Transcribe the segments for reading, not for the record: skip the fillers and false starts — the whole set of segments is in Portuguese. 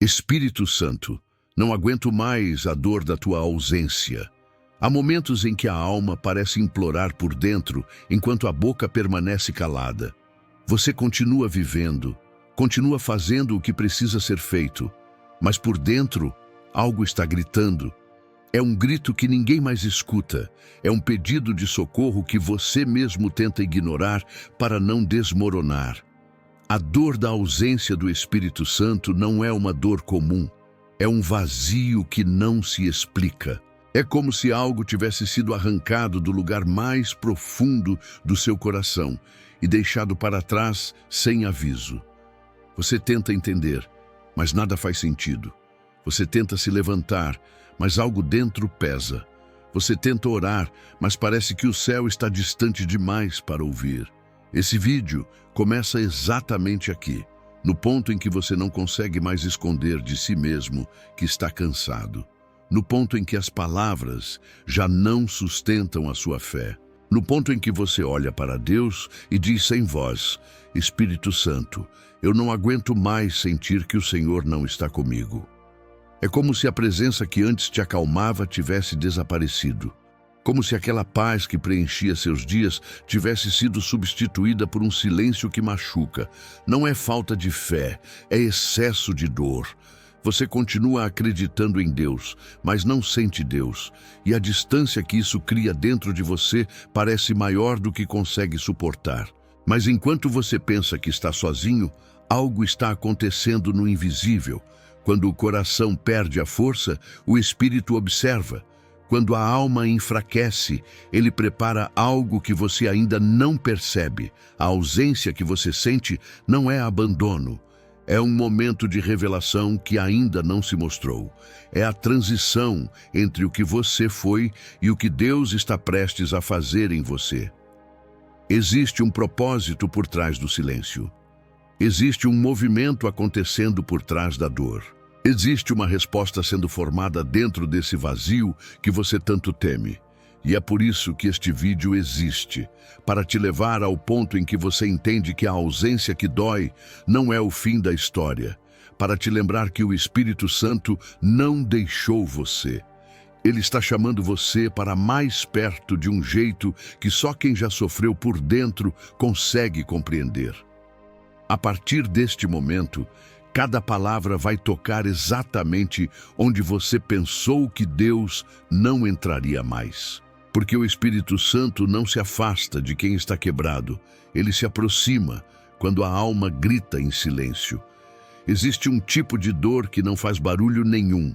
Espírito Santo, não aguento mais a dor da tua ausência. Há momentos em que a alma parece implorar por dentro, enquanto a boca permanece calada. Você continua vivendo, continua fazendo o que precisa ser feito, mas por dentro, algo está gritando. É um grito que ninguém mais escuta. É um pedido de socorro que você mesmo tenta ignorar para não desmoronar. A dor da ausência do Espírito Santo não é uma dor comum. É um vazio que não se explica. É como se algo tivesse sido arrancado do lugar mais profundo do seu coração e deixado para trás sem aviso. Você tenta entender, mas nada faz sentido. Você tenta se levantar, mas algo dentro pesa. Você tenta orar, mas parece que o céu está distante demais para ouvir. Esse vídeo começa exatamente aqui, no ponto em que você não consegue mais esconder de si mesmo que está cansado. No ponto em que as palavras já não sustentam a sua fé. No ponto em que você olha para Deus e diz sem voz: Espírito Santo, eu não aguento mais sentir que o Senhor não está comigo. É como se a presença que antes te acalmava tivesse desaparecido. Como se aquela paz que preenchia seus dias tivesse sido substituída por um silêncio que machuca. Não é falta de fé, é excesso de dor. Você continua acreditando em Deus, mas não sente Deus. E a distância que isso cria dentro de você parece maior do que consegue suportar. Mas enquanto você pensa que está sozinho, algo está acontecendo no invisível. Quando o coração perde a força, o espírito observa. Quando a alma enfraquece, ele prepara algo que você ainda não percebe. A ausência que você sente não é abandono. É um momento de revelação que ainda não se mostrou. É a transição entre o que você foi e o que Deus está prestes a fazer em você. Existe um propósito por trás do silêncio. Existe um movimento acontecendo por trás da dor. Existe uma resposta sendo formada dentro desse vazio que você tanto teme. E é por isso que este vídeo existe, para te levar ao ponto em que você entende que a ausência que dói não é o fim da história, para te lembrar que o Espírito Santo não deixou você. Ele está chamando você para mais perto de um jeito que só quem já sofreu por dentro consegue compreender. A partir deste momento, cada palavra vai tocar exatamente onde você pensou que Deus não entraria mais. Porque o Espírito Santo não se afasta de quem está quebrado, ele se aproxima quando a alma grita em silêncio. Existe um tipo de dor que não faz barulho nenhum.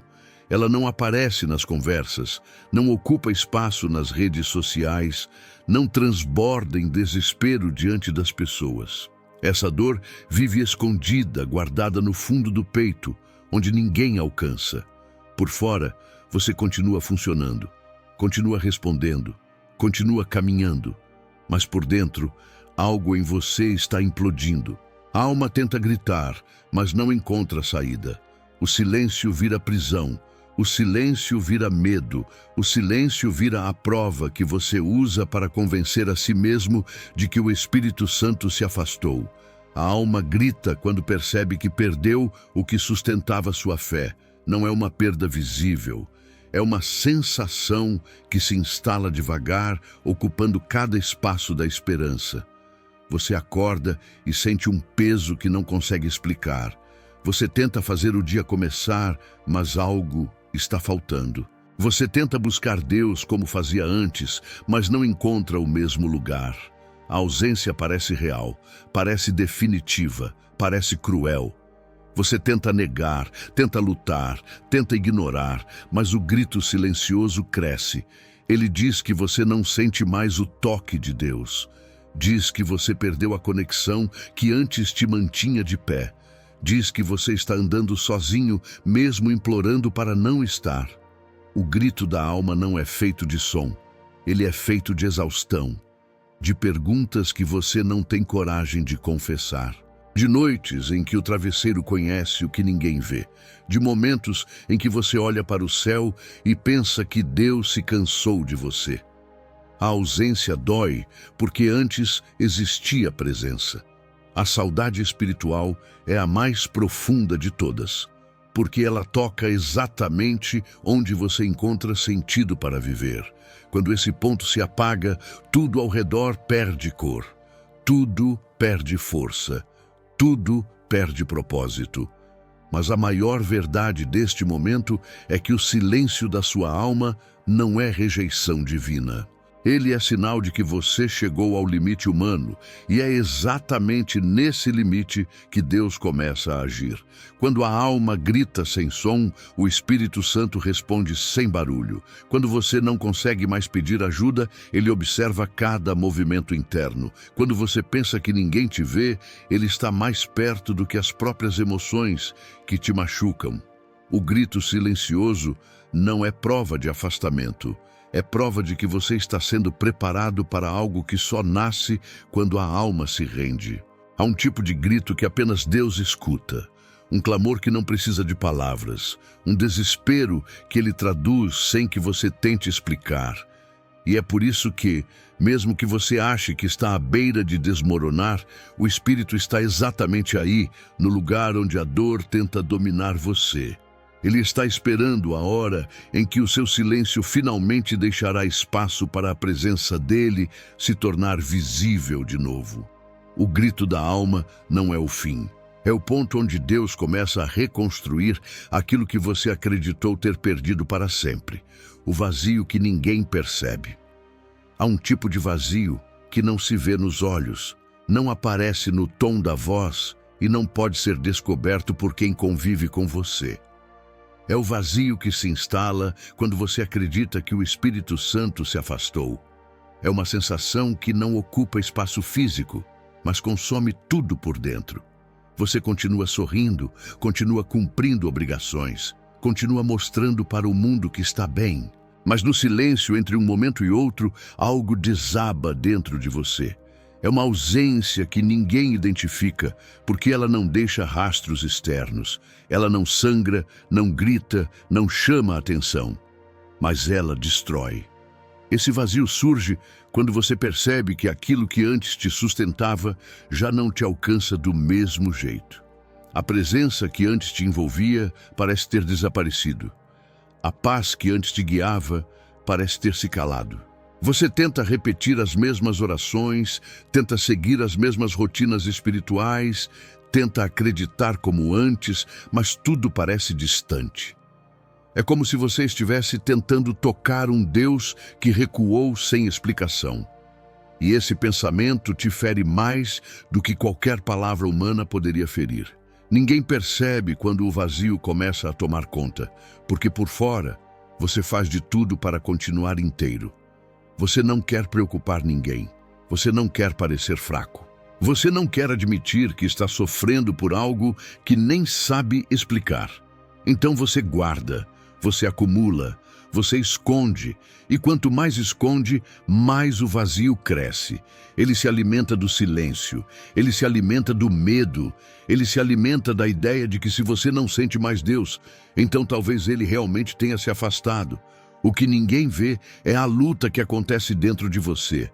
Ela não aparece nas conversas, não ocupa espaço nas redes sociais, não transborda em desespero diante das pessoas. Essa dor vive escondida, guardada no fundo do peito, onde ninguém alcança. Por fora, você continua funcionando, continua respondendo, continua caminhando, mas por dentro, algo em você está implodindo. A alma tenta gritar, mas não encontra saída. O silêncio vira prisão, o silêncio vira medo, o silêncio vira a prova que você usa para convencer a si mesmo de que o Espírito Santo se afastou. A alma grita quando percebe que perdeu o que sustentava sua fé. Não é uma perda visível, é uma sensação que se instala devagar, ocupando cada espaço da esperança. Você acorda e sente um peso que não consegue explicar. Você tenta fazer o dia começar, mas algo está faltando. Você tenta buscar Deus como fazia antes, mas não encontra o mesmo lugar. A ausência parece real, parece definitiva, parece cruel. Você tenta negar, tenta lutar, tenta ignorar, mas o grito silencioso cresce. Ele diz que você não sente mais o toque de Deus. Diz que você perdeu a conexão que antes te mantinha de pé. Diz que você está andando sozinho, mesmo implorando para não estar. O grito da alma não é feito de som. Ele é feito de exaustão, de perguntas que você não tem coragem de confessar. De noites em que o travesseiro conhece o que ninguém vê. De momentos em que você olha para o céu e pensa que Deus se cansou de você. A ausência dói porque antes existia presença. A saudade espiritual é a mais profunda de todas. porque ela toca exatamente onde você encontra sentido para viver. Quando esse ponto se apaga, tudo ao redor perde cor, tudo perde força, tudo perde propósito. Mas a maior verdade deste momento é que o silêncio da sua alma não é rejeição divina. Ele é sinal de que você chegou ao limite humano, e é exatamente nesse limite que Deus começa a agir. Quando a alma grita sem som, o Espírito Santo responde sem barulho. Quando você não consegue mais pedir ajuda, ele observa cada movimento interno. Quando você pensa que ninguém te vê, ele está mais perto do que as próprias emoções que te machucam. O grito silencioso não é prova de afastamento. É prova de que você está sendo preparado para algo que só nasce quando a alma se rende. Há um tipo de grito que apenas Deus escuta. Um clamor que não precisa de palavras. Um desespero que Ele traduz sem que você tente explicar. E é por isso que, mesmo que você ache que está à beira de desmoronar, o Espírito está exatamente aí, no lugar onde a dor tenta dominar você. Ele está esperando a hora em que o seu silêncio finalmente deixará espaço para a presença dele se tornar visível de novo. O grito da alma não é o fim. É o ponto onde Deus começa a reconstruir aquilo que você acreditou ter perdido para sempre. O vazio que ninguém percebe. Há um tipo de vazio que não se vê nos olhos, não aparece no tom da voz e não pode ser descoberto por quem convive com você. É o vazio que se instala quando você acredita que o Espírito Santo se afastou. É uma sensação que não ocupa espaço físico, mas consome tudo por dentro. Você continua sorrindo, continua cumprindo obrigações, continua mostrando para o mundo que está bem. Mas no silêncio entre um momento e outro, algo desaba dentro de você. É uma ausência que ninguém identifica, porque ela não deixa rastros externos. Ela não sangra, não grita, não chama a atenção. Mas ela destrói. Esse vazio surge quando você percebe que aquilo que antes te sustentava já não te alcança do mesmo jeito. A presença que antes te envolvia parece ter desaparecido. A paz que antes te guiava parece ter se calado. Você tenta repetir as mesmas orações, tenta seguir as mesmas rotinas espirituais, tenta acreditar como antes, mas tudo parece distante. É como se você estivesse tentando tocar um Deus que recuou sem explicação. E esse pensamento te fere mais do que qualquer palavra humana poderia ferir. Ninguém percebe quando o vazio começa a tomar conta, porque por fora você faz de tudo para continuar inteiro. Você não quer preocupar ninguém. Você não quer parecer fraco. Você não quer admitir que está sofrendo por algo que nem sabe explicar. Então você guarda, você acumula, você esconde. E quanto mais esconde, mais o vazio cresce. Ele se alimenta do silêncio. Ele se alimenta do medo. Ele se alimenta da ideia de que se você não sente mais Deus, então talvez ele realmente tenha se afastado. O que ninguém vê é a luta que acontece dentro de você.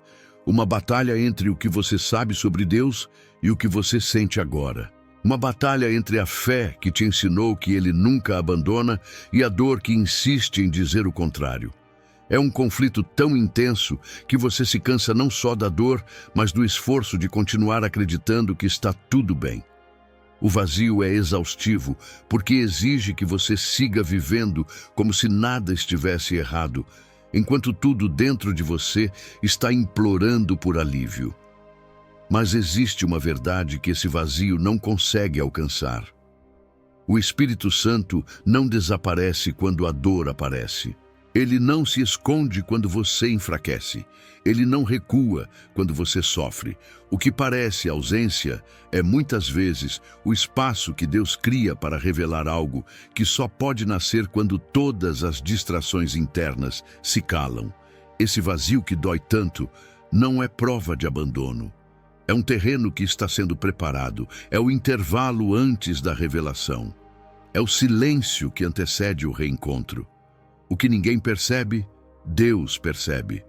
Uma batalha entre o que você sabe sobre Deus e o que você sente agora. Uma batalha entre a fé que te ensinou que Ele nunca abandona e a dor que insiste em dizer o contrário. É um conflito tão intenso que você se cansa não só da dor, mas do esforço de continuar acreditando que está tudo bem. O vazio é exaustivo porque exige que você siga vivendo como se nada estivesse errado, enquanto tudo dentro de você está implorando por alívio. Mas existe uma verdade que esse vazio não consegue alcançar. O Espírito Santo não desaparece quando a dor aparece. Ele não se esconde quando você enfraquece. Ele não recua quando você sofre. O que parece ausência é muitas vezes o espaço que Deus cria para revelar algo que só pode nascer quando todas as distrações internas se calam. Esse vazio que dói tanto não é prova de abandono. É um terreno que está sendo preparado. É o intervalo antes da revelação. É o silêncio que antecede o reencontro. O que ninguém percebe, Deus percebe.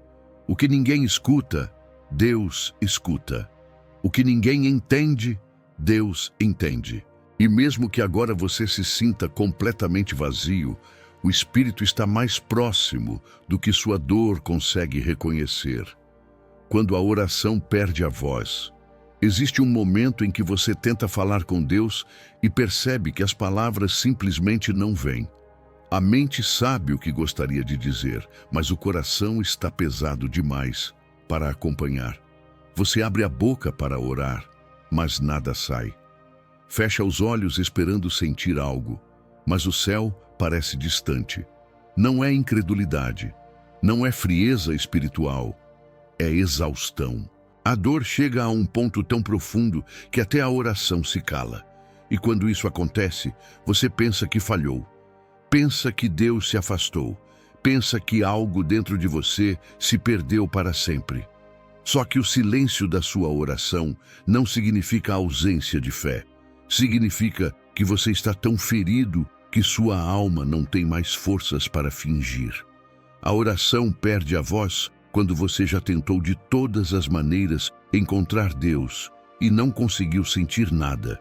O que ninguém escuta, Deus escuta. O que ninguém entende, Deus entende. E mesmo que agora você se sinta completamente vazio, o Espírito está mais próximo do que sua dor consegue reconhecer. Quando a oração perde a voz, existe um momento em que você tenta falar com Deus e percebe que as palavras simplesmente não vêm. A mente sabe o que gostaria de dizer, mas o coração está pesado demais para acompanhar. Você abre a boca para orar, mas nada sai. Fecha os olhos esperando sentir algo, mas o céu parece distante. Não é incredulidade, não é frieza espiritual, é exaustão. A dor chega a um ponto tão profundo que até a oração se cala. E quando isso acontece, você pensa que falhou. Pensa que Deus se afastou. Pensa que algo dentro de você se perdeu para sempre. Só que o silêncio da sua oração não significa ausência de fé. Significa que você está tão ferido que sua alma não tem mais forças para fingir. A oração perde a voz quando você já tentou de todas as maneiras encontrar Deus e não conseguiu sentir nada.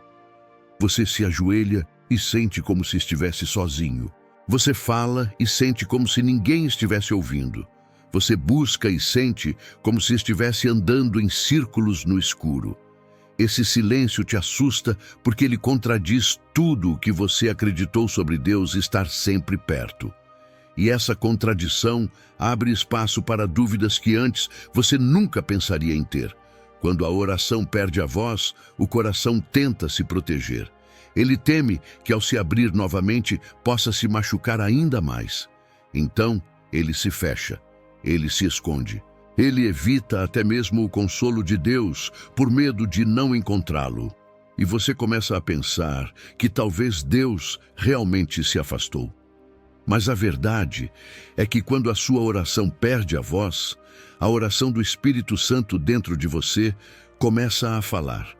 Você se ajoelha e sente como se estivesse sozinho. Você fala e sente como se ninguém estivesse ouvindo. Você busca e sente como se estivesse andando em círculos no escuro. Esse silêncio te assusta porque ele contradiz tudo o que você acreditou sobre Deus estar sempre perto. E essa contradição abre espaço para dúvidas que antes você nunca pensaria em ter. Quando a oração perde a voz, o coração tenta se proteger. Ele teme que ao se abrir novamente possa se machucar ainda mais. Então, ele se fecha, ele se esconde. Ele evita até mesmo o consolo de Deus por medo de não encontrá-lo. E você começa a pensar que talvez Deus realmente se afastou. Mas a verdade é que quando a sua oração perde a voz, a oração do Espírito Santo dentro de você começa a falar.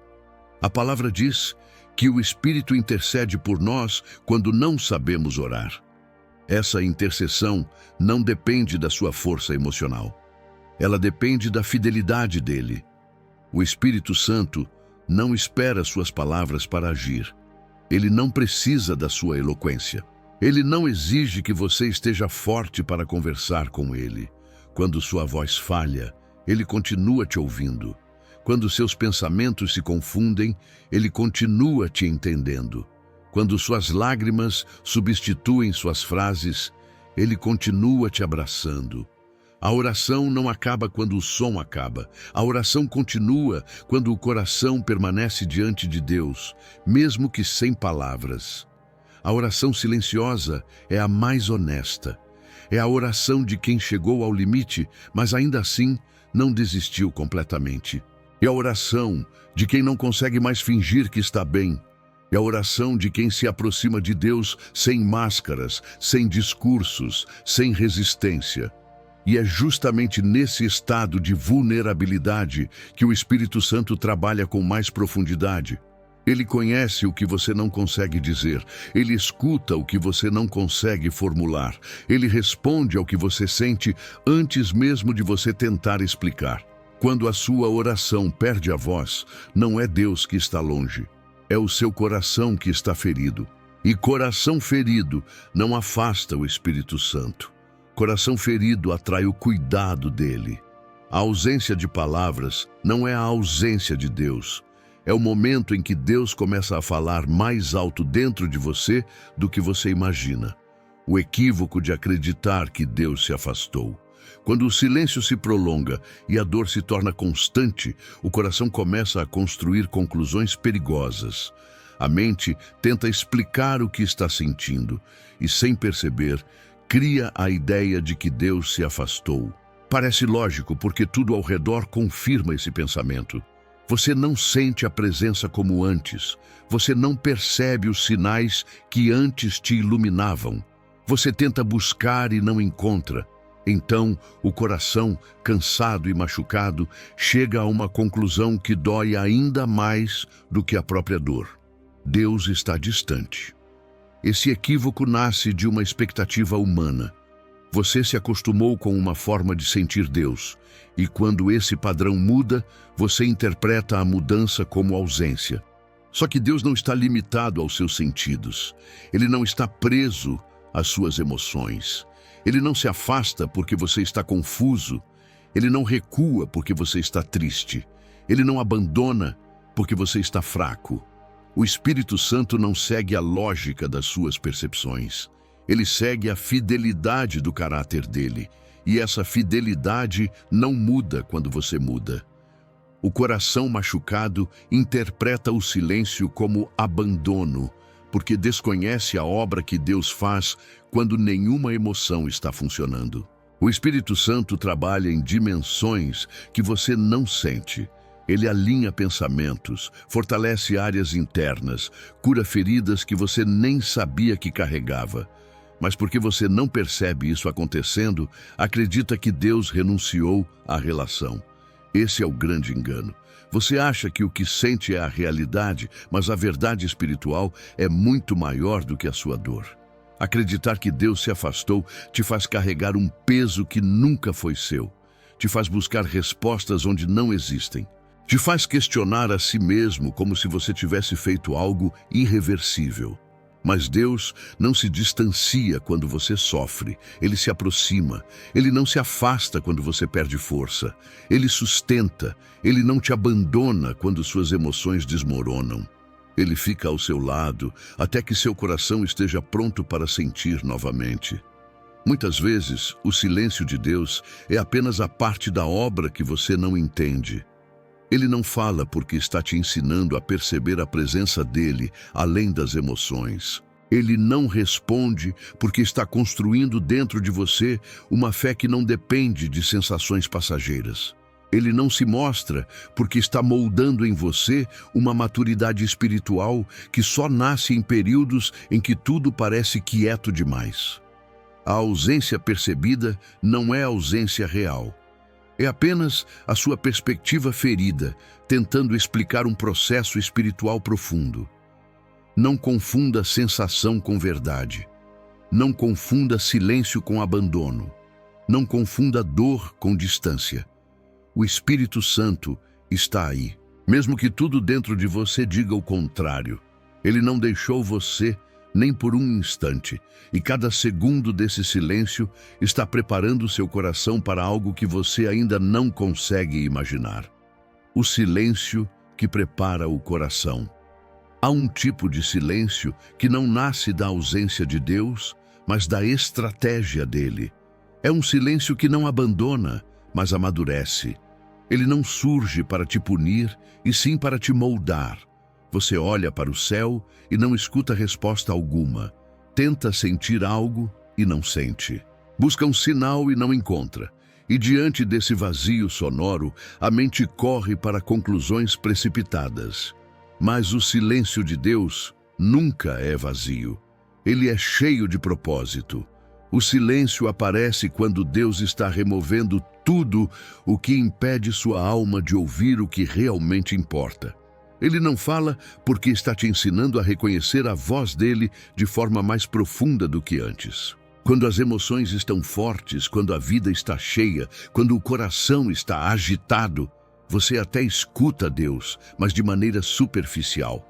A palavra diz que o Espírito intercede por nós quando não sabemos orar. Essa intercessão não depende da sua força emocional. Ela depende da fidelidade dele. O Espírito Santo não espera suas palavras para agir. Ele não precisa da sua eloquência. Ele não exige que você esteja forte para conversar com ele. Quando sua voz falha, ele continua te ouvindo. Quando seus pensamentos se confundem, ele continua te entendendo. Quando suas lágrimas substituem suas frases, ele continua te abraçando. A oração não acaba quando o som acaba. A oração continua quando o coração permanece diante de Deus, mesmo que sem palavras. A oração silenciosa é a mais honesta. É a oração de quem chegou ao limite, mas ainda assim não desistiu completamente. É a oração de quem não consegue mais fingir que está bem. É a oração de quem se aproxima de Deus sem máscaras, sem discursos, sem resistência. E é justamente nesse estado de vulnerabilidade que o Espírito Santo trabalha com mais profundidade. Ele conhece o que você não consegue dizer. Ele escuta o que você não consegue formular. Ele responde ao que você sente antes mesmo de você tentar explicar. Quando a sua oração perde a voz, não é Deus que está longe. É o seu coração que está ferido. E coração ferido não afasta o Espírito Santo. Coração ferido atrai o cuidado dele. A ausência de palavras não é a ausência de Deus. É o momento em que Deus começa a falar mais alto dentro de você do que você imagina. O equívoco de acreditar que Deus se afastou. Quando o silêncio se prolonga e a dor se torna constante, o coração começa a construir conclusões perigosas. A mente tenta explicar o que está sentindo e, sem perceber, cria a ideia de que Deus se afastou. Parece lógico porque tudo ao redor confirma esse pensamento. Você não sente a presença como antes. Você não percebe os sinais que antes te iluminavam. Você tenta buscar e não encontra. Então, o coração, cansado e machucado, chega a uma conclusão que dói ainda mais do que a própria dor. Deus está distante. Esse equívoco nasce de uma expectativa humana. Você se acostumou com uma forma de sentir Deus, e quando esse padrão muda, você interpreta a mudança como ausência. Só que Deus não está limitado aos seus sentidos. Ele não está preso às suas emoções. Ele não se afasta porque você está confuso. Ele não recua porque você está triste. Ele não abandona porque você está fraco. O Espírito Santo não segue a lógica das suas percepções. Ele segue a fidelidade do caráter dele. E essa fidelidade não muda quando você muda. O coração machucado interpreta o silêncio como abandono, porque desconhece a obra que Deus faz quando nenhuma emoção está funcionando. O Espírito Santo trabalha em dimensões que você não sente. Ele alinha pensamentos, fortalece áreas internas, cura feridas que você nem sabia que carregava. Mas porque você não percebe isso acontecendo, acredita que Deus renunciou à relação. Esse é o grande engano. Você acha que o que sente é a realidade, mas a verdade espiritual é muito maior do que a sua dor. Acreditar que Deus se afastou te faz carregar um peso que nunca foi seu. Te faz buscar respostas onde não existem. Te faz questionar a si mesmo como se você tivesse feito algo irreversível. Mas Deus não se distancia quando você sofre, Ele se aproxima. Ele não se afasta quando você perde força. Ele sustenta, Ele não te abandona quando suas emoções desmoronam. Ele fica ao seu lado até que seu coração esteja pronto para sentir novamente. Muitas vezes, o silêncio de Deus é apenas a parte da obra que você não entende. Ele não fala porque está te ensinando a perceber a presença dele além das emoções. Ele não responde porque está construindo dentro de você uma fé que não depende de sensações passageiras. Ele não se mostra porque está moldando em você uma maturidade espiritual que só nasce em períodos em que tudo parece quieto demais. A ausência percebida não é ausência real. É apenas a sua perspectiva ferida, tentando explicar um processo espiritual profundo. Não confunda sensação com verdade. Não confunda silêncio com abandono. Não confunda dor com distância. O Espírito Santo está aí. Mesmo que tudo dentro de você diga o contrário, Ele não deixou você nem por um instante, e cada segundo desse silêncio está preparando seu coração para algo que você ainda não consegue imaginar. O silêncio que prepara o coração. Há um tipo de silêncio que não nasce da ausência de Deus, mas da estratégia dele. É um silêncio que não abandona, mas amadurece. Ele não surge para te punir, e sim para te moldar. Você olha para o céu e não escuta resposta alguma. Tenta sentir algo e não sente. Busca um sinal e não encontra. E diante desse vazio sonoro, a mente corre para conclusões precipitadas. Mas o silêncio de Deus nunca é vazio. Ele é cheio de propósito. O silêncio aparece quando Deus está removendo tudo o que impede sua alma de ouvir o que realmente importa. Ele não fala porque está te ensinando a reconhecer a voz dele de forma mais profunda do que antes. Quando as emoções estão fortes, quando a vida está cheia, quando o coração está agitado, você até escuta Deus, mas de maneira superficial.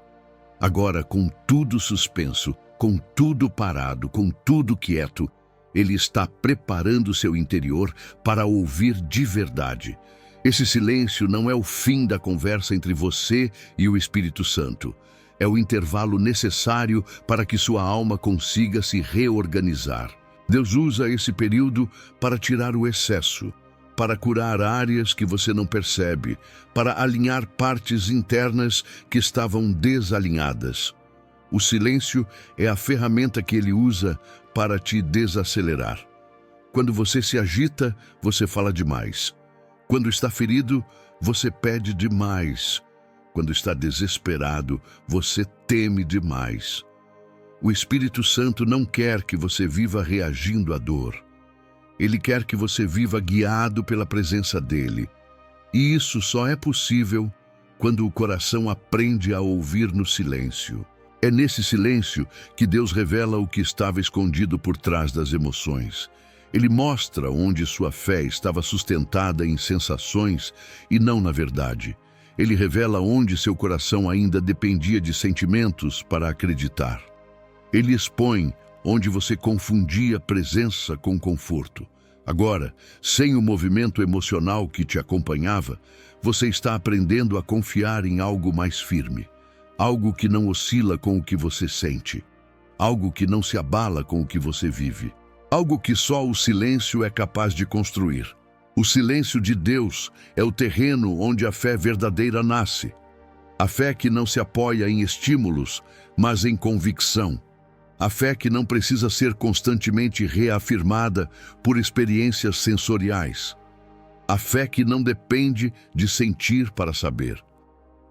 Agora, com tudo suspenso, com tudo parado, com tudo quieto, Ele está preparando seu interior para ouvir de verdade. Esse silêncio não é o fim da conversa entre você e o Espírito Santo. É o intervalo necessário para que sua alma consiga se reorganizar. Deus usa esse período para tirar o excesso, para curar áreas que você não percebe, para alinhar partes internas que estavam desalinhadas. O silêncio é a ferramenta que Ele usa para te desacelerar. Quando você se agita, você fala demais. Quando está ferido, você pede demais. Quando está desesperado, você teme demais. O Espírito Santo não quer que você viva reagindo à dor. Ele quer que você viva guiado pela presença dele. E isso só é possível quando o coração aprende a ouvir no silêncio. É nesse silêncio que Deus revela o que estava escondido por trás das emoções. Ele mostra onde sua fé estava sustentada em sensações e não na verdade. Ele revela onde seu coração ainda dependia de sentimentos para acreditar. Ele expõe onde você confundia presença com conforto. Agora, sem o movimento emocional que te acompanhava, você está aprendendo a confiar em algo mais firme, algo que não oscila com o que você sente, algo que não se abala com o que você vive, algo que só o silêncio é capaz de construir. O silêncio de Deus é o terreno onde a fé verdadeira nasce. A fé que não se apoia em estímulos, mas em convicção. A fé que não precisa ser constantemente reafirmada por experiências sensoriais. A fé que não depende de sentir para saber.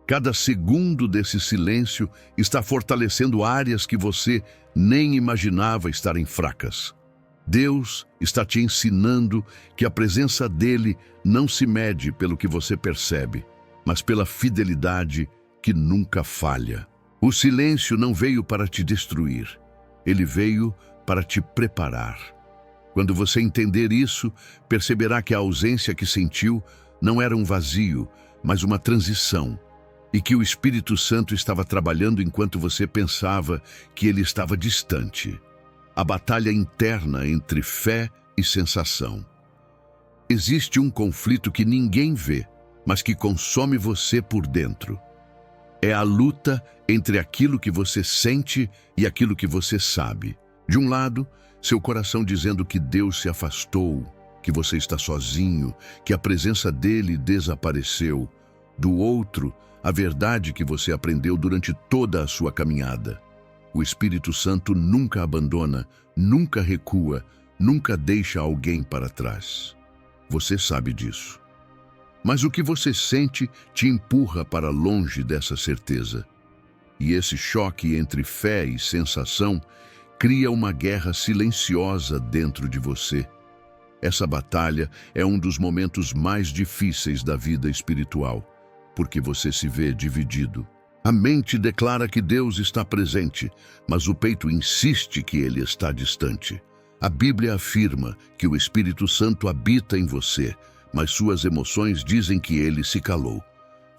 Cada segundo desse silêncio está fortalecendo áreas que você nem imaginava estarem fracas. Deus está te ensinando que a presença dele não se mede pelo que você percebe, mas pela fidelidade que nunca falha. O silêncio não veio para te destruir. Ele veio para te preparar. Quando você entender isso, perceberá que a ausência que sentiu não era um vazio, mas uma transição, e que o Espírito Santo estava trabalhando enquanto você pensava que ele estava distante. A batalha interna entre fé e sensação. Existe um conflito que ninguém vê, mas que consome você por dentro. É a luta entre aquilo que você sente e aquilo que você sabe. De um lado, seu coração dizendo que Deus se afastou, que você está sozinho, que a presença dele desapareceu. Do outro, a verdade que você aprendeu durante toda a sua caminhada. O Espírito Santo nunca abandona, nunca recua, nunca deixa alguém para trás. Você sabe disso. Mas o que você sente te empurra para longe dessa certeza. E esse choque entre fé e sensação cria uma guerra silenciosa dentro de você. Essa batalha é um dos momentos mais difíceis da vida espiritual, porque você se vê dividido. A mente declara que Deus está presente, mas o peito insiste que ele está distante. A Bíblia afirma que o Espírito Santo habita em você, mas suas emoções dizem que ele se calou.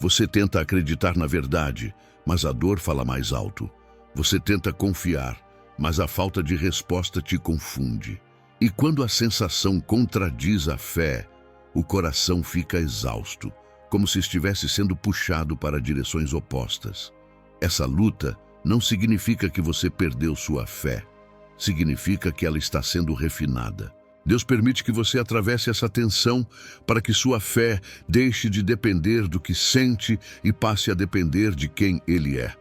Você tenta acreditar na verdade, mas a dor fala mais alto. Você tenta confiar, mas a falta de resposta te confunde. E quando a sensação contradiz a fé, o coração fica exausto, como se estivesse sendo puxado para direções opostas. Essa luta não significa que você perdeu sua fé. Significa que ela está sendo refinada. Deus permite que você atravesse essa tensão para que sua fé deixe de depender do que sente e passe a depender de quem Ele é.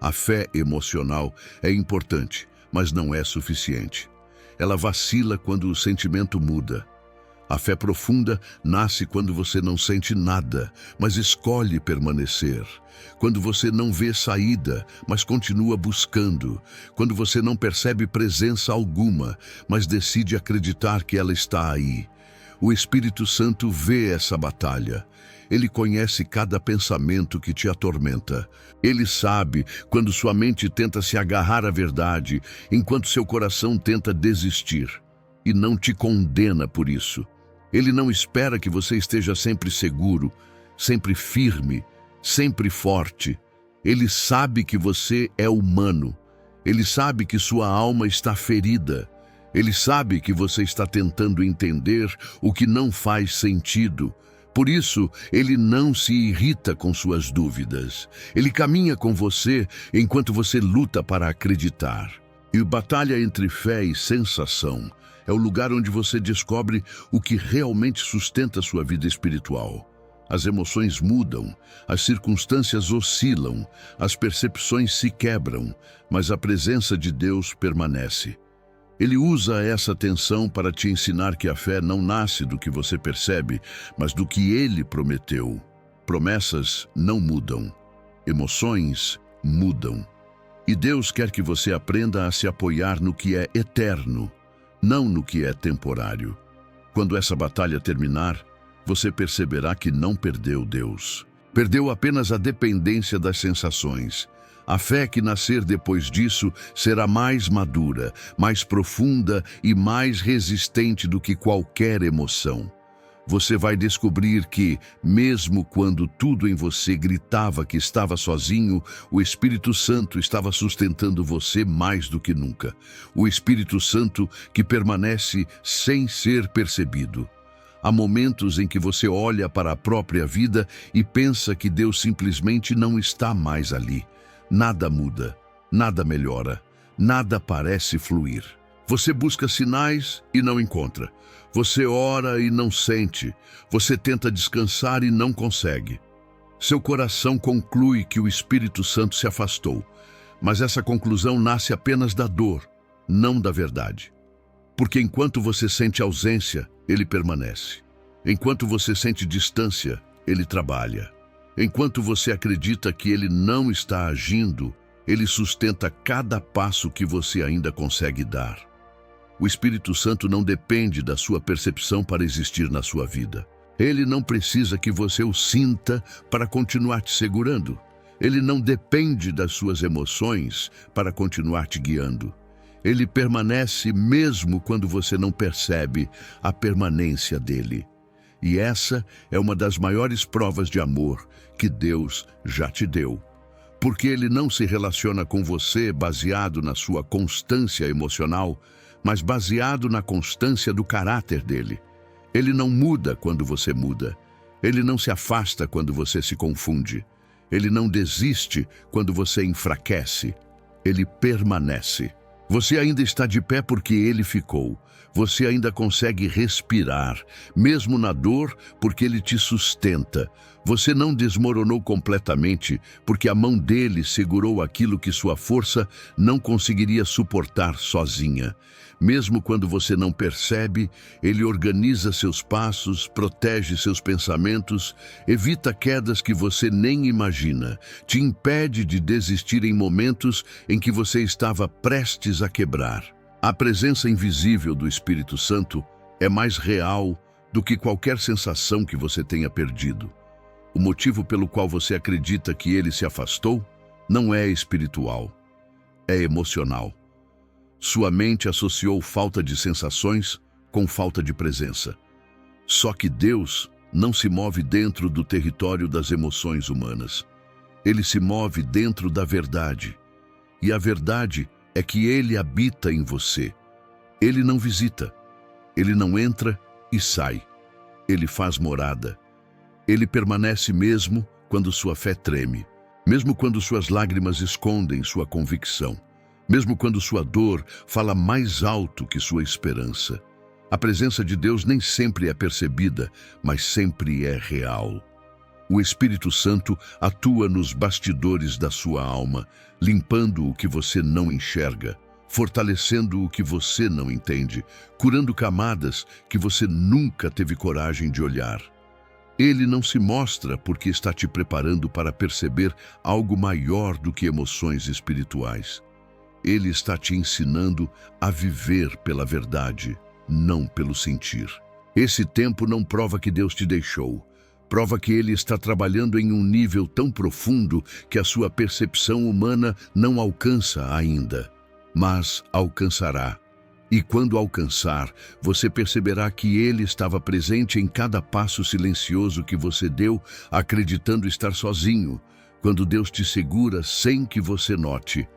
A fé emocional é importante, mas não é suficiente. Ela vacila quando o sentimento muda. A fé profunda nasce quando você não sente nada, mas escolhe permanecer. Quando você não vê saída, mas continua buscando. Quando você não percebe presença alguma, mas decide acreditar que ela está aí. O Espírito Santo vê essa batalha. Ele conhece cada pensamento que te atormenta. Ele sabe quando sua mente tenta se agarrar à verdade, enquanto seu coração tenta desistir. E não te condena por isso. Ele não espera que você esteja sempre seguro, sempre firme, sempre forte. Ele sabe que você é humano. Ele sabe que sua alma está ferida. Ele sabe que você está tentando entender o que não faz sentido. Por isso, ele não se irrita com suas dúvidas. Ele caminha com você enquanto você luta para acreditar. E a batalha entre fé e sensação é o lugar onde você descobre o que realmente sustenta sua vida espiritual. As emoções mudam, as circunstâncias oscilam, as percepções se quebram, mas a presença de Deus permanece. Ele usa essa tensão para te ensinar que a fé não nasce do que você percebe, mas do que Ele prometeu. Promessas não mudam, emoções mudam. E Deus quer que você aprenda a se apoiar no que é eterno, não no que é temporário. Quando essa batalha terminar, você perceberá que não perdeu Deus. Perdeu apenas a dependência das sensações. A fé que nascer depois disso será mais madura, mais profunda e mais resistente do que qualquer emoção. Você vai descobrir que, mesmo quando tudo em você gritava que estava sozinho, o Espírito Santo estava sustentando você mais do que nunca. O Espírito Santo que permanece sem ser percebido. Há momentos em que você olha para a própria vida e pensa que Deus simplesmente não está mais ali. Nada muda, nada melhora, nada parece fluir. Você busca sinais e não encontra. Você ora e não sente. Você tenta descansar e não consegue. Seu coração conclui que o Espírito Santo se afastou, mas essa conclusão nasce apenas da dor, não da verdade. Porque enquanto você sente ausência, ele permanece. Enquanto você sente distância, ele trabalha. Enquanto você acredita que ele não está agindo, ele sustenta cada passo que você ainda consegue dar. O Espírito Santo não depende da sua percepção para existir na sua vida. Ele não precisa que você o sinta para continuar te segurando. Ele não depende das suas emoções para continuar te guiando. Ele permanece mesmo quando você não percebe a permanência dele. E essa é uma das maiores provas de amor que Deus já te deu. Porque ele não se relaciona com você baseado na sua constância emocional, mas baseado na constância do caráter dele. Ele não muda quando você muda. Ele não se afasta quando você se confunde. Ele não desiste quando você enfraquece. Ele permanece. Você ainda está de pé porque ele ficou. Você ainda consegue respirar, mesmo na dor, porque ele te sustenta. Você não desmoronou completamente, porque a mão dele segurou aquilo que sua força não conseguiria suportar sozinha. Mesmo quando você não percebe, ele organiza seus passos, protege seus pensamentos, evita quedas que você nem imagina, te impede de desistir em momentos em que você estava prestes a quebrar. A presença invisível do Espírito Santo é mais real do que qualquer sensação que você tenha perdido. O motivo pelo qual você acredita que ele se afastou não é espiritual, é emocional. Sua mente associou falta de sensações com falta de presença. Só que Deus não se move dentro do território das emoções humanas. Ele se move dentro da verdade. E a verdade é que ele habita em você. Ele não visita. Ele não entra e sai. Ele faz morada. Ele permanece mesmo quando sua fé treme, mesmo quando suas lágrimas escondem sua convicção, mesmo quando sua dor fala mais alto que sua esperança. A presença de Deus nem sempre é percebida, mas sempre é real. O Espírito Santo atua nos bastidores da sua alma, limpando o que você não enxerga, fortalecendo o que você não entende, curando camadas que você nunca teve coragem de olhar. Ele não se mostra porque está te preparando para perceber algo maior do que emoções espirituais. Ele está te ensinando a viver pela verdade, não pelo sentir. Esse tempo não prova que Deus te deixou. Prova que ele está trabalhando em um nível tão profundo que a sua percepção humana não alcança ainda, mas alcançará. E quando alcançar, você perceberá que ele estava presente em cada passo silencioso que você deu, acreditando estar sozinho, quando Deus te segura sem que você note.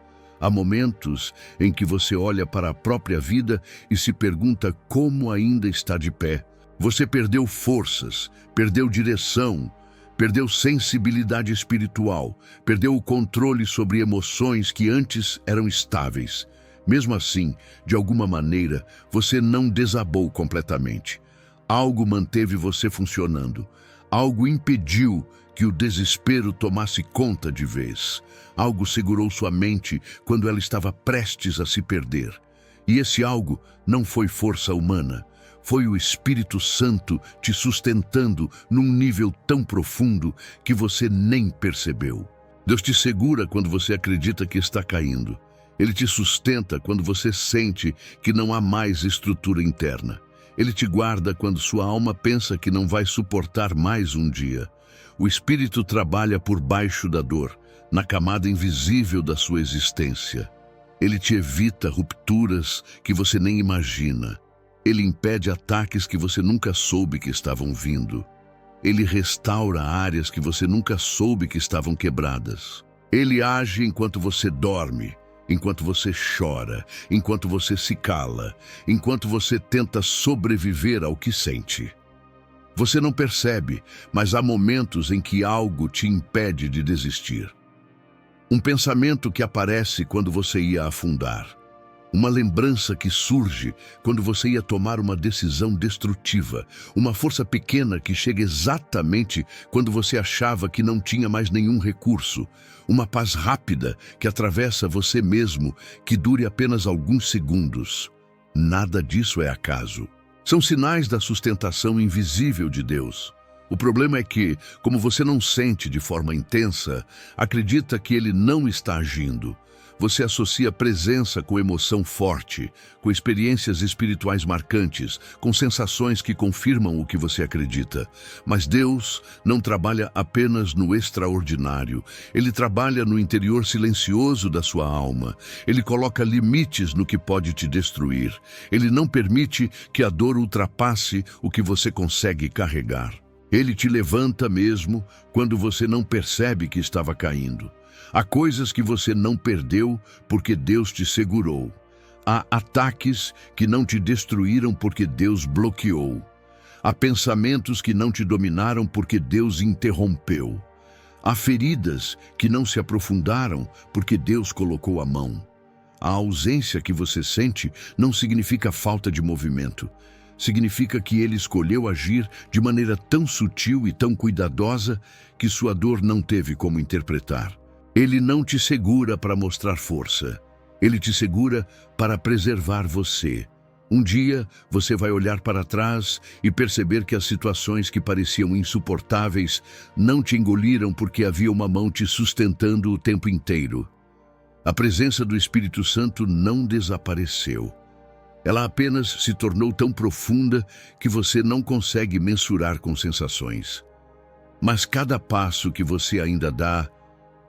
Há momentos em que você olha para a própria vida e se pergunta como ainda está de pé. Você perdeu forças, perdeu direção, perdeu sensibilidade espiritual, perdeu o controle sobre emoções que antes eram estáveis. Mesmo assim, de alguma maneira, você não desabou completamente. Algo manteve você funcionando. Algo impediu que o desespero tomasse conta de vez. Algo segurou sua mente quando ela estava prestes a se perder. E esse algo não foi força humana. Foi o Espírito Santo te sustentando num nível tão profundo que você nem percebeu. Deus te segura quando você acredita que está caindo. Ele te sustenta quando você sente que não há mais estrutura interna. Ele te guarda quando sua alma pensa que não vai suportar mais um dia. O Espírito trabalha por baixo da dor, na camada invisível da sua existência. Ele te evita rupturas que você nem imagina. Ele impede ataques que você nunca soube que estavam vindo. Ele restaura áreas que você nunca soube que estavam quebradas. Ele age enquanto você dorme, enquanto você chora, enquanto você se cala, enquanto você tenta sobreviver ao que sente. Você não percebe, mas há momentos em que algo te impede de desistir. Um pensamento que aparece quando você ia afundar. Uma lembrança que surge quando você ia tomar uma decisão destrutiva. Uma força pequena que chega exatamente quando você achava que não tinha mais nenhum recurso. Uma paz rápida que atravessa você mesmo, que dure apenas alguns segundos. Nada disso é acaso. São sinais da sustentação invisível de Deus. O problema é que, como você não sente de forma intensa, acredita que Ele não está agindo. Você associa presença com emoção forte, com experiências espirituais marcantes, com sensações que confirmam o que você acredita. Mas Deus não trabalha apenas no extraordinário. Ele trabalha no interior silencioso da sua alma. Ele coloca limites no que pode te destruir. Ele não permite que a dor ultrapasse o que você consegue carregar. Ele te levanta mesmo quando você não percebe que estava caindo. Há coisas que você não perdeu porque Deus te segurou. Há ataques que não te destruíram porque Deus bloqueou. Há pensamentos que não te dominaram porque Deus interrompeu. Há feridas que não se aprofundaram porque Deus colocou a mão. A ausência que você sente não significa falta de movimento. Significa que Ele escolheu agir de maneira tão sutil e tão cuidadosa que sua dor não teve como interpretar. Ele não te segura para mostrar força. Ele te segura para preservar você. Um dia, você vai olhar para trás e perceber que as situações que pareciam insuportáveis não te engoliram porque havia uma mão te sustentando o tempo inteiro. A presença do Espírito Santo não desapareceu. Ela apenas se tornou tão profunda que você não consegue mensurar com sensações. Mas cada passo que você ainda dá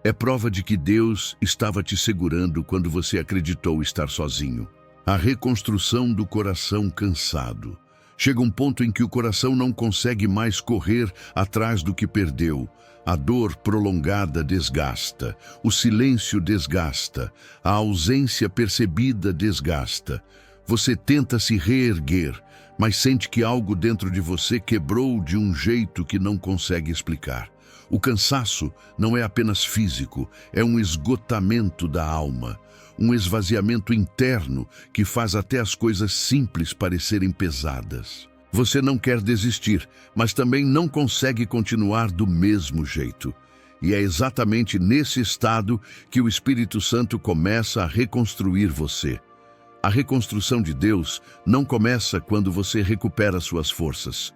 é prova de que Deus estava te segurando quando você acreditou estar sozinho. A reconstrução do coração cansado. Chega um ponto em que o coração não consegue mais correr atrás do que perdeu. A dor prolongada desgasta, o silêncio desgasta, a ausência percebida desgasta. Você tenta se reerguer, mas sente que algo dentro de você quebrou de um jeito que não consegue explicar. O cansaço não é apenas físico, é um esgotamento da alma, um esvaziamento interno que faz até as coisas simples parecerem pesadas. Você não quer desistir, mas também não consegue continuar do mesmo jeito. E é exatamente nesse estado que o Espírito Santo começa a reconstruir você. A reconstrução de Deus não começa quando você recupera suas forças.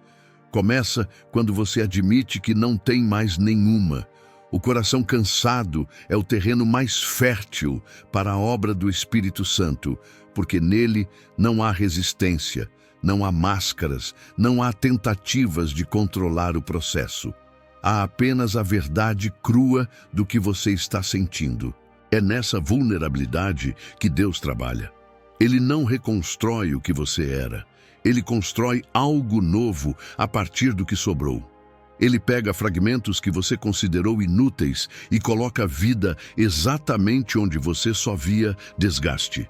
Começa quando você admite que não tem mais nenhuma. O coração cansado é o terreno mais fértil para a obra do Espírito Santo, porque nele não há resistência, não há máscaras, não há tentativas de controlar o processo. Há apenas a verdade crua do que você está sentindo. É nessa vulnerabilidade que Deus trabalha. Ele não reconstrói o que você era. Ele constrói algo novo a partir do que sobrou. Ele pega fragmentos que você considerou inúteis e coloca vida exatamente onde você só via desgaste.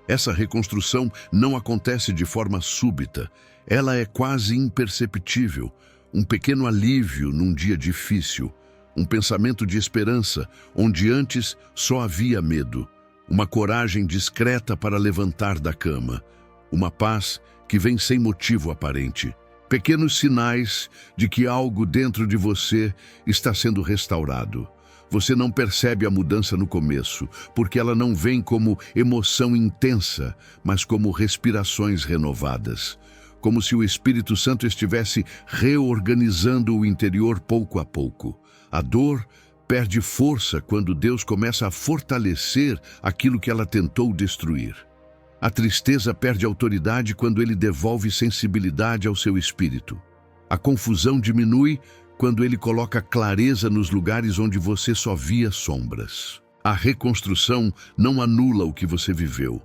Essa reconstrução não acontece de forma súbita. Ela é quase imperceptível. Um pequeno alívio num dia difícil. Um pensamento de esperança onde antes só havia medo. Uma coragem discreta para levantar da cama. Uma paz que vem sem motivo aparente. Pequenos sinais de que algo dentro de você está sendo restaurado. Você não percebe a mudança no começo, porque ela não vem como emoção intensa, mas como respirações renovadas. Como se o Espírito Santo estivesse reorganizando o interior pouco a pouco. A dor perde força quando Deus começa a fortalecer aquilo que ela tentou destruir. A tristeza perde autoridade quando Ele devolve sensibilidade ao seu espírito. A confusão diminui quando Ele coloca clareza nos lugares onde você só via sombras. A reconstrução não anula o que você viveu.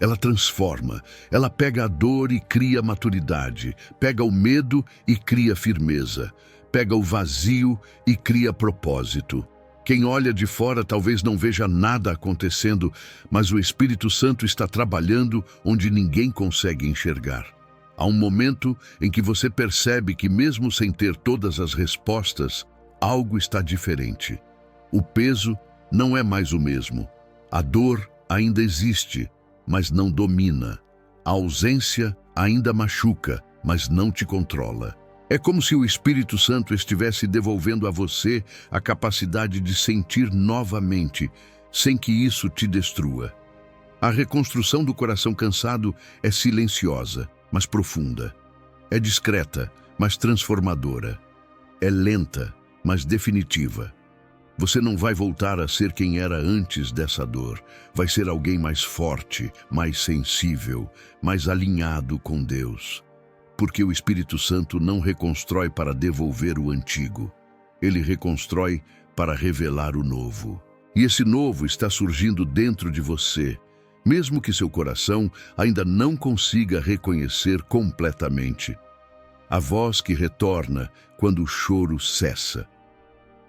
Ela transforma, ela pega a dor e cria maturidade, pega o medo e cria firmeza, pega o vazio e cria propósito. Quem olha de fora talvez não veja nada acontecendo, mas o Espírito Santo está trabalhando onde ninguém consegue enxergar. Há um momento em que você percebe que mesmo sem ter todas as respostas, algo está diferente. O peso não é mais o mesmo. A dor ainda existe, mas não domina. A ausência ainda machuca, mas não te controla. É como se o Espírito Santo estivesse devolvendo a você a capacidade de sentir novamente, sem que isso te destrua. A reconstrução do coração cansado é silenciosa, mas profunda. É discreta, mas transformadora. É lenta, mas definitiva. Você não vai voltar a ser quem era antes dessa dor. Vai ser alguém mais forte, mais sensível, mais alinhado com Deus. Porque o Espírito Santo não reconstrói para devolver o antigo. Ele reconstrói para revelar o novo. E esse novo está surgindo dentro de você, mesmo que seu coração ainda não consiga reconhecer completamente. A voz que retorna quando o choro cessa.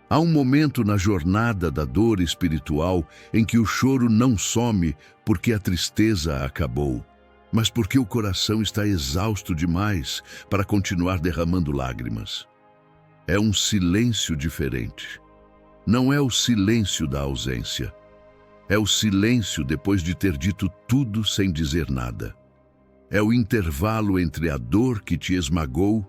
Há um momento na jornada da dor espiritual em que o choro não some porque a tristeza acabou, mas porque o coração está exausto demais para continuar derramando lágrimas. É um silêncio diferente. Não é o silêncio da ausência. É o silêncio depois de ter dito tudo sem dizer nada. É o intervalo entre a dor que te esmagou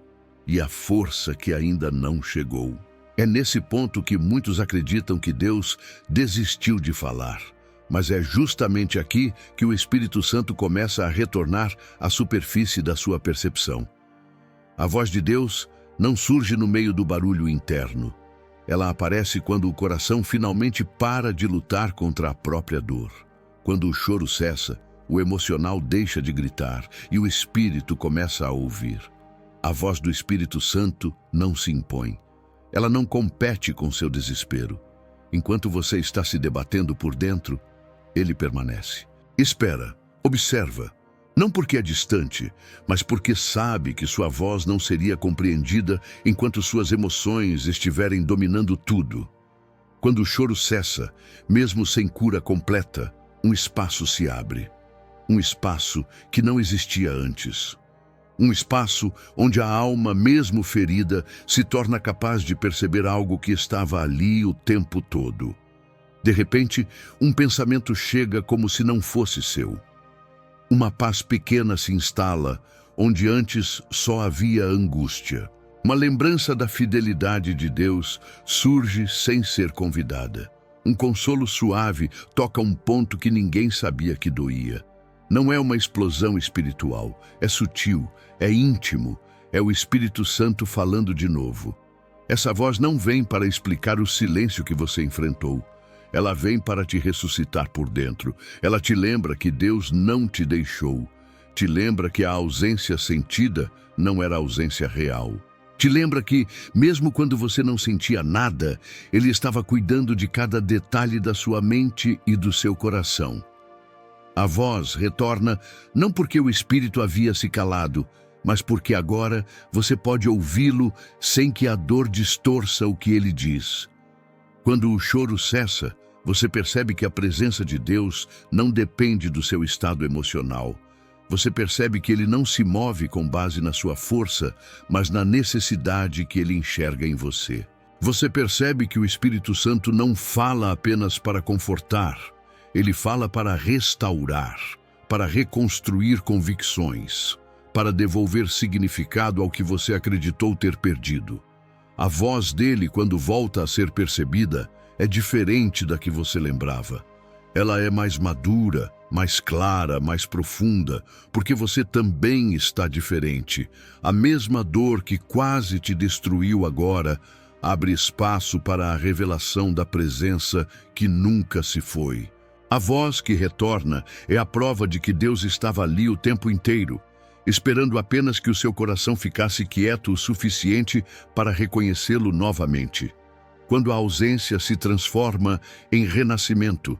e a força que ainda não chegou. É nesse ponto que muitos acreditam que Deus desistiu de falar. Mas é justamente aqui que o Espírito Santo começa a retornar à superfície da sua percepção. A voz de Deus não surge no meio do barulho interno. Ela aparece quando o coração finalmente para de lutar contra a própria dor. Quando o choro cessa, o emocional deixa de gritar e o Espírito começa a ouvir. A voz do Espírito Santo não se impõe. Ela não compete com seu desespero. Enquanto você está se debatendo por dentro, ele permanece. Espera, observa, não porque é distante, mas porque sabe que sua voz não seria compreendida enquanto suas emoções estiverem dominando tudo. Quando o choro cessa, mesmo sem cura completa, um espaço se abre. Um espaço que não existia antes. Um espaço onde a alma, mesmo ferida, se torna capaz de perceber algo que estava ali o tempo todo. De repente, um pensamento chega como se não fosse seu. Uma paz pequena se instala, onde antes só havia angústia. Uma lembrança da fidelidade de Deus surge sem ser convidada. Um consolo suave toca um ponto que ninguém sabia que doía. Não é uma explosão espiritual, é sutil, é íntimo, é o Espírito Santo falando de novo. Essa voz não vem para explicar o silêncio que você enfrentou. Ela vem para te ressuscitar por dentro. Ela te lembra que Deus não te deixou. Te lembra que a ausência sentida não era ausência real. Te lembra que, mesmo quando você não sentia nada, Ele estava cuidando de cada detalhe da sua mente e do seu coração. A voz retorna não porque o Espírito havia se calado, mas porque agora você pode ouvi-lo sem que a dor distorça o que ele diz. Quando o choro cessa, você percebe que a presença de Deus não depende do seu estado emocional. Você percebe que ele não se move com base na sua força, mas na necessidade que ele enxerga em você. Você percebe que o Espírito Santo não fala apenas para confortar. Ele fala para restaurar, para reconstruir convicções, para devolver significado ao que você acreditou ter perdido. A voz dele, quando volta a ser percebida, é diferente da que você lembrava. Ela é mais madura, mais clara, mais profunda, porque você também está diferente. A mesma dor que quase te destruiu agora abre espaço para a revelação da presença que nunca se foi. A voz que retorna é a prova de que Deus estava ali o tempo inteiro, esperando apenas que o seu coração ficasse quieto o suficiente para reconhecê-lo novamente. Quando a ausência se transforma em renascimento,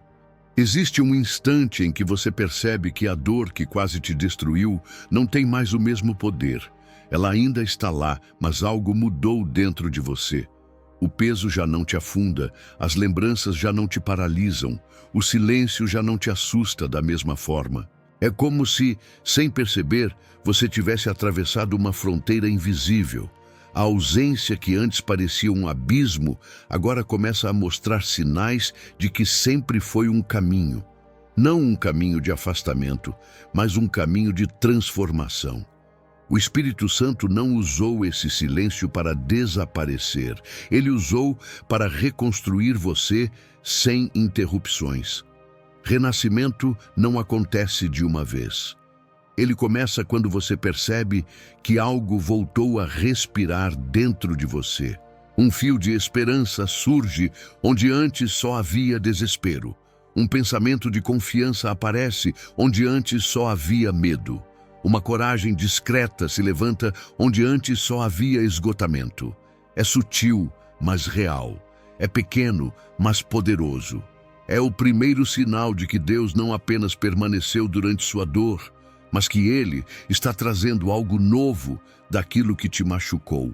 Existe um instante em que você percebe que a dor que quase te destruiu não tem mais o mesmo poder. Ela ainda está lá, mas algo mudou dentro de você. O peso já não te afunda, as lembranças já não te paralisam, o silêncio já não te assusta da mesma forma. É como se, sem perceber, você tivesse atravessado uma fronteira invisível. A ausência que antes parecia um abismo, agora começa a mostrar sinais de que sempre foi um caminho. Não um caminho de afastamento, mas um caminho de transformação. O Espírito Santo não usou esse silêncio para desaparecer. Ele usou para reconstruir você sem interrupções. Renascimento não acontece de uma vez. Ele começa quando você percebe que algo voltou a respirar dentro de você. Um fio de esperança surge onde antes só havia desespero. Um pensamento de confiança aparece onde antes só havia medo. Uma coragem discreta se levanta onde antes só havia esgotamento. É sutil, mas real. É pequeno, mas poderoso. É o primeiro sinal de que Deus não apenas permaneceu durante sua dor, mas que Ele está trazendo algo novo daquilo que te machucou.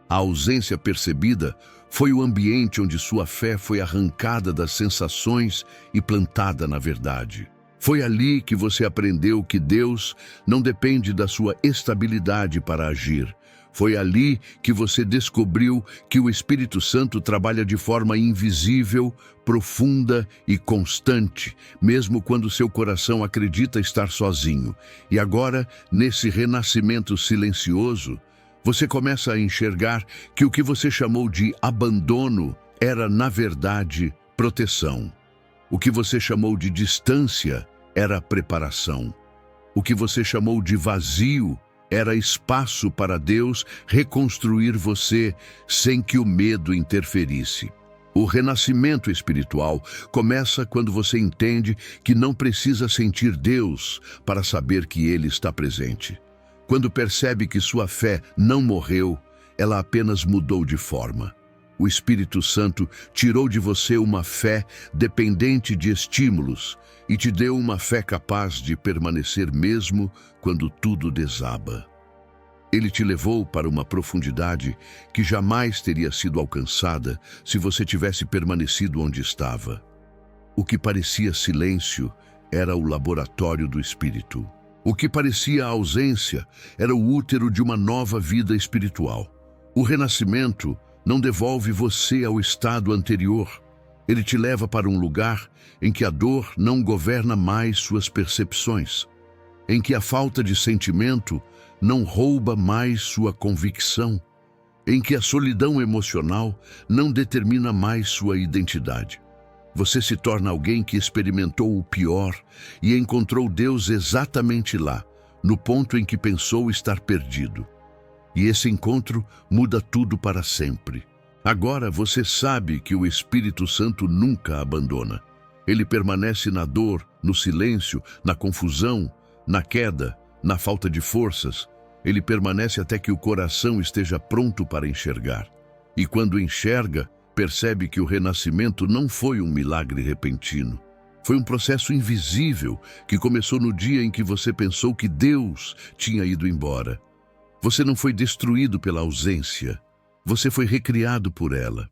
A ausência percebida foi o ambiente onde sua fé foi arrancada das sensações e plantada na verdade. Foi ali que você aprendeu que Deus não depende da sua estabilidade para agir. Foi ali que você descobriu que o Espírito Santo trabalha de forma invisível, profunda e constante, mesmo quando seu coração acredita estar sozinho. E agora, nesse renascimento silencioso, você começa a enxergar que o que você chamou de abandono era, na verdade, proteção. O que você chamou de distância era preparação. O que você chamou de vazio era espaço para Deus reconstruir você sem que o medo interferisse. O renascimento espiritual começa quando você entende que não precisa sentir Deus para saber que Ele está presente. Quando percebe que sua fé não morreu, ela apenas mudou de forma. O Espírito Santo tirou de você uma fé dependente de estímulos e te deu uma fé capaz de permanecer mesmo quando tudo desaba. Ele te levou para uma profundidade que jamais teria sido alcançada se você tivesse permanecido onde estava. O que parecia silêncio era o laboratório do Espírito. O que parecia ausência era o útero de uma nova vida espiritual. O renascimento não devolve você ao estado anterior. Ele te leva para um lugar em que a dor não governa mais suas percepções, em que a falta de sentimento não rouba mais sua convicção, em que a solidão emocional não determina mais sua identidade. Você se torna alguém que experimentou o pior e encontrou Deus exatamente lá, no ponto em que pensou estar perdido. E esse encontro muda tudo para sempre. Agora você sabe que o Espírito Santo nunca abandona. Ele permanece na dor, no silêncio, na confusão, na queda, na falta de forças. Ele permanece até que o coração esteja pronto para enxergar. E quando enxerga, percebe que o renascimento não foi um milagre repentino. Foi um processo invisível que começou no dia em que você pensou que Deus tinha ido embora. Você não foi destruído pela ausência. Você foi recriado por ela.